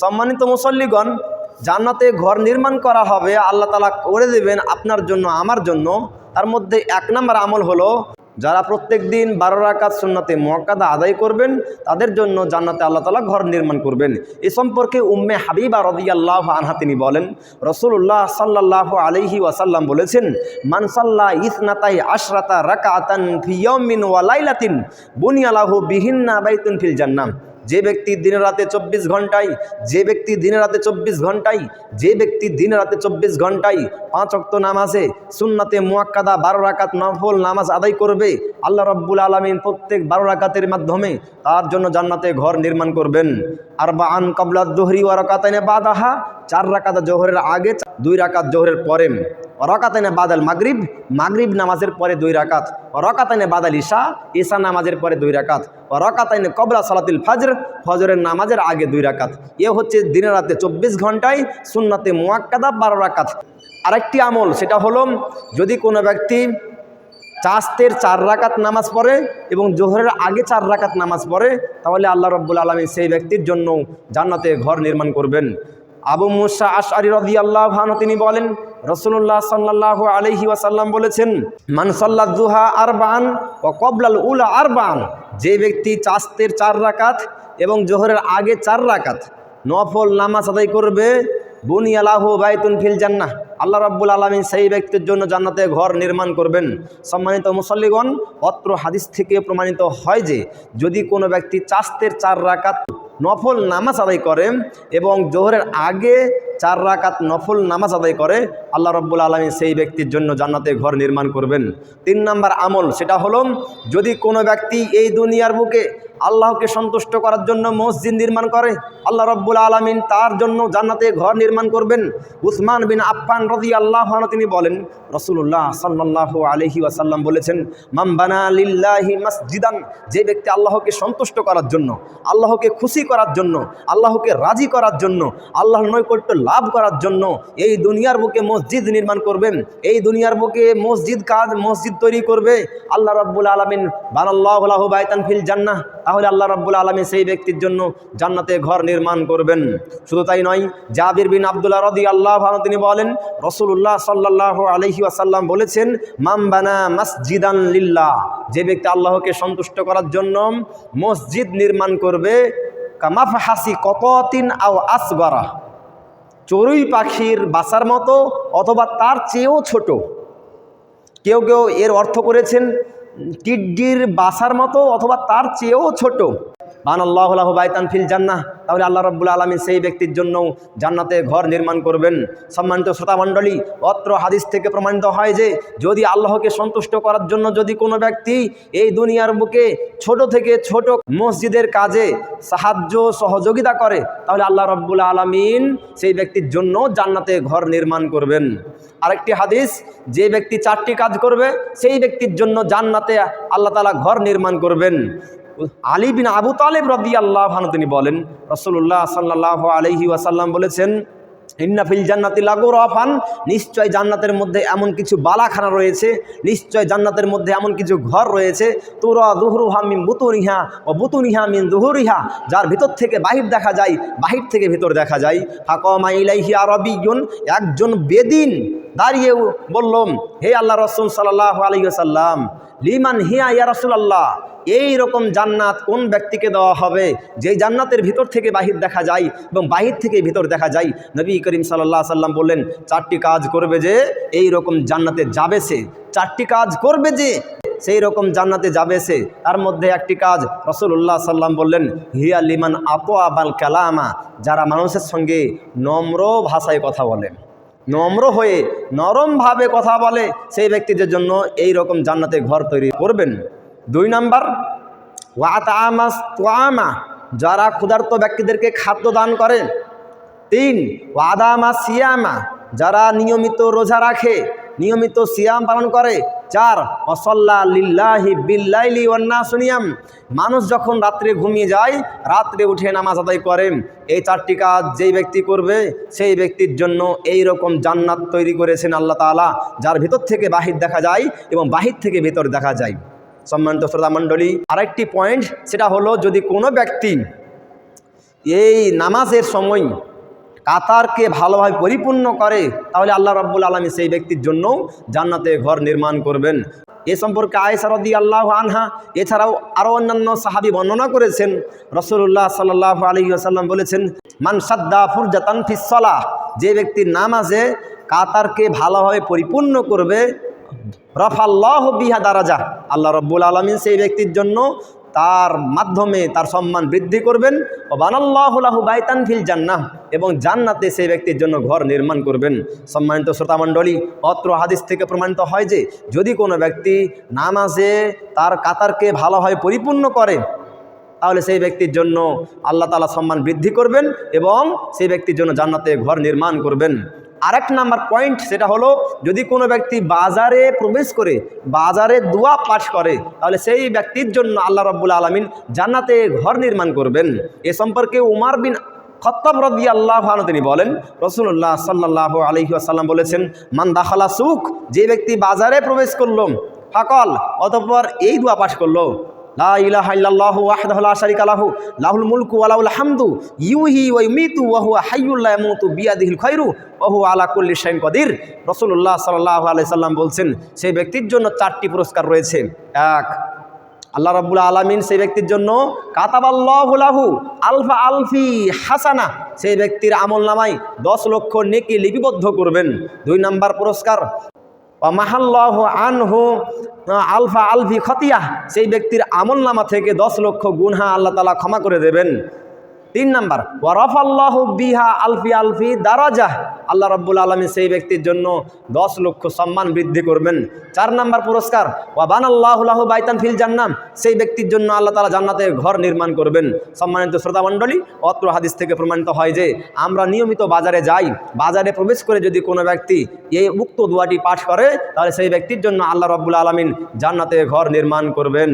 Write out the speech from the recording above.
সম্মানিত মুসল্লিগণ, জান্নাতে ঘর নির্মাণ করা হবে, আল্লাহ তাআলা করে দেবেন আপনার জন্য আমার জন্য। তার মধ্যে ১ নম্বর আমল হলো, যারা প্রত্যেক দিন ১২ রাকাত সুন্নতে মুআক্কাদা আদায় করবেন তাদের জন্য জান্নাতে আল্লাহ তাআলা ঘর নির্মাণ করবেন। এ সম্পর্কে উম্মে হাবিবা রাদিয়াল্লাহু আনহা তিনি বলেন, রাসূলুল্লাহ সাল্লাল্লাহু আলাইহি ওয়াসাল্লাম বলেছেন, মান সাল্লা ইসনাতাই আশরাতা রাকাতান ফি ইয়াউমিন ওয়া লাইলাতিন বুনিয়া লাহু বিহিন্না বাইতুন ফিল জান্নাহ। যে ব্যক্তি দিনে রাতে ২৪ ঘন্টায় ৫ ওয়াক্ত নামাজে সুন্নতে মুআক্কাদা ১২ রাকাত নফল নামাজ আদায় করবে, আল্লাহ রাব্বুল আলামিন প্রত্যেক ১২ রাকাতের মাধ্যমে তার জন্য জান্নাতে ঘর নির্মাণ করবেন। আরবাআন ক্বাবলা যুহরি ওয়া রাকাতাইন বাদাহা, ৪ রাকাত জোহরের আগে, ২ রাকাত জোহরের পরে, রাকাতাইন বাদাল মাগরিব, মাগরিব নামাজের পরে ২ রাকাত, রাকাতাইন বাদাল ইশা, ইশা নামাজের পরে ২ রাকাত, রাকাতাইন ক্বাবলা সালাতুল ফজর, ফজরের নামাজের আগে ২ রাকাত। এ হচ্ছে দিনে রাতে ২৪ ঘন্টায় সুন্নতে মুআক্কাদা ১২ রাকাত। আরেকটি আমল, সেটা হলো যদি কোনো ব্যক্তি চাস্তের ৪ রাকাত নামাজ পড়ে এবং জোহরের আগে ৪ রাকাত নামাজ পড়ে, তাহলে আল্লাহ রাব্বুল আলামিন সেই ব্যক্তির জন্য জান্নাতে ঘর নির্মাণ করবেন। আবু মুসা আশআরী রাদিয়াল্লাহু আনহু তিনি বলেন, রাসূলুল্লাহ সাল্লাল্লাহু আলাইহি ওয়াসাল্লাম বলেছেন, মান সাল্লাত দুহা আরবাআন ওয়া ক্বাবলাল উলা আরবাআন, যে ব্যক্তি চাস্তের ৪ রাকাত এবং জোহরের আগে ৪ রাকাত নফল নামাজ আদায় করবে, বুনিয়া লাহু বাইতুন ফিল জান্নাহ, আল্লাহ রাব্বুল আলামিন সেই ব্যক্তির জন্য জান্নাতে ঘর নির্মাণ করবেন। সম্মানিত মুসল্লিগণ, অত্র হাদিস থেকে প্রমাণিত হয় যে যদি কোনো ব্যক্তি চাস্তের ৪ রাকাত নফল নামাজ আদায় করে এবং জোহরের আগে ৪ রাকাত নফল নামাজ আদায় করে, আল্লাহ রাব্বুল আলামিন সেই ব্যক্তির জন্য জান্নাতে ঘর নির্মাণ করবেন। ৩ নম্বর আমল, সেটা হলো যদি কোনো ব্যক্তি এই দুনিয়ার বুকে আল্লাহকে সন্তুষ্ট করার জন্য মসজিদ নির্মাণ করে, আল্লাহ রাব্বুল আলামিন তার জন্য জান্নাতে ঘর নির্মাণ করবেন। উসমান বিন আফফান রাদিয়াল্লাহু আনহু তিনি বলেন, রাসূলুল্লাহ সাল্লাল্লাহু আলাইহি ওয়াসাল্লাম বলেছেন, মান বানা লিল্লাহি মসজিদান, যে ব্যক্তি আল্লাহকে সন্তুষ্ট করার জন্য, আল্লাহকে খুশি করার জন্য, আল্লাহকে রাজি করার জন্য, আল্লাহর নৈকট্য লাভ করার জন্য এই দুনিয়ার বুকে মসজিদ নির্মাণ করবেন, এই দুনিয়ার বুকে মসজিদ তৈরি করবে, আল্লাহ রাব্বুল আলামিন বানাল্লাহু লাহু বাইতান ফিল জান্নাহ, তাহলে আল্লাহ রাব্বুল আলামিন সেই ব্যক্তির জন্য জান্নাতে ঘর নির্মাণ করবেন। শুধু তাই নয়, জাবির বিন আব্দুল্লাহ রাদিয়াল্লাহু আনহু তিনি বলেন, রাসূলুল্লাহ সাল্লাল্লাহু আলাইহি ওয়াসাল্লাম বলেছেন, মান বানা মাসজিদান লিল্লাহ, যে ব্যক্তি আল্লাহকে সন্তুষ্ট করার জন্য মসজিদ নির্মাণ করবে, কামাফহাসি কতাতিন আও আসগরা, চড়ুই পাখির বাসার মতো অথবা তার চেয়েও ছোট। কেউ কেউ এর অর্থ করেছেন টিড্ডির বাসার মতো অথবা তার চেয়েও ছোট। বানাল্লাহু লাহু বাইতান ফিল জান্নাহ, তাহলে আল্লাহ রাব্বুল আলামিন সেই ব্যক্তির জন্য জান্নাতে ঘর নির্মাণ করবেন। সম্মানিত শ্রোতামণ্ডলী, অত্র হাদিস থেকে প্রমাণিত হয় যে যদি আল্লাহকে সন্তুষ্ট করার জন্য যদি কোনো ব্যক্তি এই দুনিয়ার বুকে ছোট থেকে ছোট মসজিদের কাজে সাহায্য সহযোগিতা করে, তাহলে আল্লাহ রাব্বুল আলামিন সেই ব্যক্তির জন্য জান্নাতে ঘর নির্মাণ করবেন। আরেকটি হাদিস, যে ব্যক্তি 4টি কাজ করবে সেই ব্যক্তির জন্য জান্নাতে আল্লাহ তাআলা ঘর নির্মাণ করবেন। আলী বিন আবু তালেব রাদিয়াল্লাহু আনহু তিনি বলেন, রাসূলুল্লাহ সাল্লাল্লাহু আলাইহি ওয়াসাল্লাম বলেছেন, ইন্না ফিল জান্নাতি লাগুরাফান, নিশ্চয় জান্নাতের মধ্যে এমন কিছু বালাখানা রয়েছে, নিশ্চয় জান্নাতের মধ্যে এমন কিছু ঘর রয়েছে, তুরা যুহরুহা মিন বুতুনিহা ওয়া বুতুনিহা মিন যুহুরিহা, যার ভিতর থেকে বাহির দেখা যায়, বাহির থেকে ভিতর দেখা যায়। ফাকামা ইলাইহি আরাবিয়্যুন, একজন বেদিন দাঁড়িয়ে বলল, হে আল্লাহ রাসূল সাল্লাল্লাহু আলাইহি ওয়াসাল্লাম, লিমান হিয়া ইয়া রাসূলুল্লাহ, এই রকম জান্নাত কোন ব্যক্তিকে দেওয়া হবে যে জান্নাতের ভিতর থেকে বাহির দেখা যায় এবং বাহির থেকে ভিতর দেখা যায়? নবী করিম সাল্লাল্লাহু আলাইহি সাল্লাম বললেন, 4টি কাজ করবে যে এই রকম জান্নাতে যাবে সে, 4টি কাজ করবে যে সেই রকম জান্নাতে যাবে সে। তার মধ্যে একটি কাজ রাসূলুল্লাহ সাল্লাম বললেন, হিয়া লিমান আতওয়াবাল কালামা, যারা মানুষের সঙ্গে নম্র ভাষায় কথা বলে, নম্র হয়ে নরমভাবে কথা বলে, সেই ব্যক্তিদের জন্য এই রকম জান্নাতে ঘর তৈরি করবেন। 2 নম্বর, ওয়াতামাস তোয়ামা, যারা ক্ষুধার্ত ব্যক্তিদেরকে খাদ্য দান করে। 3, ওয়াদামা সিয়ামা, যারা নিয়মিত রোজা রাখে, নিয়মিত সিয়াম পালন করে। 4, ওয়াসাল্লা লিল্লাহি বিল্লাইলি ওয়ান নাসু নিয়াম, মানুষ যখন রাত্রে ঘুমিয়ে যায় রাত্রে উঠে নামাজ আদায় করেন। এই 4টি কাজ যেই ব্যক্তি করবে সেই ব্যক্তির জন্য এই রকম জান্নাত তৈরি করেছেন আল্লাহ তাআলা, যার ভিতর থেকে বাহির দেখা যায় এবং বাহির থেকে ভিতর দেখা যায়। সম্মানিত শ্রোতা মণ্ডলী, আরেকটি পয়েন্ট, সেটা হলো যদি কোনো ব্যক্তি এই নামাজের সময় কাতারকে ভালোভাবে পরিপূর্ণ করে, তাহলে আল্লাহ রাব্বুল আলামিন সেই ব্যক্তির জন্য জান্নাতে ঘর নির্মাণ করবেন। এ সম্পর্কে আয়েশা রাদিয়াল্লাহু আনহা এছাড়াও আরও অন্যান্য সাহাবী বর্ণনা করেছেন। রাসূলুল্লাহ সাল্লাল্লাহু আলাইহি ওয়াসাল্লাম বলেছেন, মান সাদ্দা ফুরজাতান ফিস সালাহ, যে ব্যক্তি নামাজে কাতারকে ভালোভাবে পরিপূর্ণ করবে, রাফাল্লাহু বিহা দারাজা, আল্লাহ রাব্বুল আলামিন সেই ব্যক্তির জন্য তার মাধ্যমে তার সম্মান বৃদ্ধি করবেন। ও বানাল্লাহু লাহু বাইতান ফিল জান্নাহ, এবং জান্নাতে সেই ব্যক্তির জন্য ঘর নির্মাণ করবেন। সম্মানিত শ্রোতামণ্ডলী, অত্র হাদিস থেকে প্রমাণিত হয় যে যদি কোনো ব্যক্তি নামাজে তার কাতারকে ভালোভাবে পরিপূর্ণ করে, তাহলে সেই ব্যক্তির জন্য আল্লাহ তাআলা সম্মান বৃদ্ধি করবেন এবং সেই ব্যক্তির জন্য জান্নাতে ঘর নির্মাণ করবেন। আরেক নাম্বার পয়েন্ট, সেটা হলো যদি কোনো ব্যক্তি বাজারে প্রবেশ করে বাজারে দোয়া পাঠ করে, তাহলে সেই ব্যক্তির জন্য আল্লাহ রাব্বুল আলামিন জান্নাতে ঘর নির্মাণ করবেন। এ সম্পর্কে উমর বিন খাত্তাব রাদিয়াল্লাহু আনহু তিনি বলেন, রাসূলুল্লাহ সাল্লাল্লাহু আলাইহি ওয়াসাল্লাম বলেছেন, মান দাখালা সুক, যে ব্যক্তি বাজারে প্রবেশ করলো, ফাকাল, অতঃপর এই দোয়া পাঠ করলো, লা ইলাহা ইল্লাল্লাহু ওয়াহদাহু লা শারীকা লাহু লাহুল মুলকু ওয়া লাহুল হামদু ইউহয়ি ওয়া ইউমীতু ওয়া হুয়া হাইয়্যুল লা ইয়ামুতু বিয়াদিহিল খায়রু ওয়া হুয়া আলা কুল্লি শাইইন কাদির। রাসূলুল্লাহ সাল্লাল্লাহু আলাইহি সাল্লাম বলছেন, সেই ব্যক্তির জন্য 4টি পুরস্কার রয়েছে। এক, আল্লাহ রাব্বুল আলামিন সেই ব্যক্তির জন্য কাতাবাল্লাহু লাহু আলফা আলফি হাসানা, সেই ব্যক্তির আমলনামায় 10 লক্ষ নেকি লিপিবদ্ধ করবেন। 2 নাম্বার পুরস্কার, ওয়া মাহাল্লাহু আনহু আলফা আলফি খতিয়াহ, সেই ব্যক্তির আমলনামা থেকে 10 লক্ষ গুনাহ আল্লাহ তাআলা ক্ষমা করে দেবেন। 3 নাম্বার, ওয়া রাফাল্লাহু বিহা আলফি আলফি দারাজাহ, আল্লাহ রাব্বুল আলামিন সেই ব্যক্তির জন্য 10 লক্ষ সম্মান বৃদ্ধি করবেন। 4 নাম্বার পুরস্কার, ওয়া বানাল্লাহু লাহু বাইতান ফিল জান্নাহ, সেই ব্যক্তির জন্য আল্লাহ তাআলা জান্নাতে ঘর নির্মাণ করবেন। সম্মানিত শ্রোতামণ্ডলী, অত্র হাদিস থেকে প্রমাণিত হয় যে আমরা নিয়মিত বাজারে যাই, বাজারে প্রবেশ করে যদি কোনো ব্যক্তি এই উক্ত দোয়াটি পাঠ করে, তাহলে সেই ব্যক্তির জন্য আল্লাহ রাব্বুল আলামিন জান্নাতে ঘর নির্মাণ করবেন।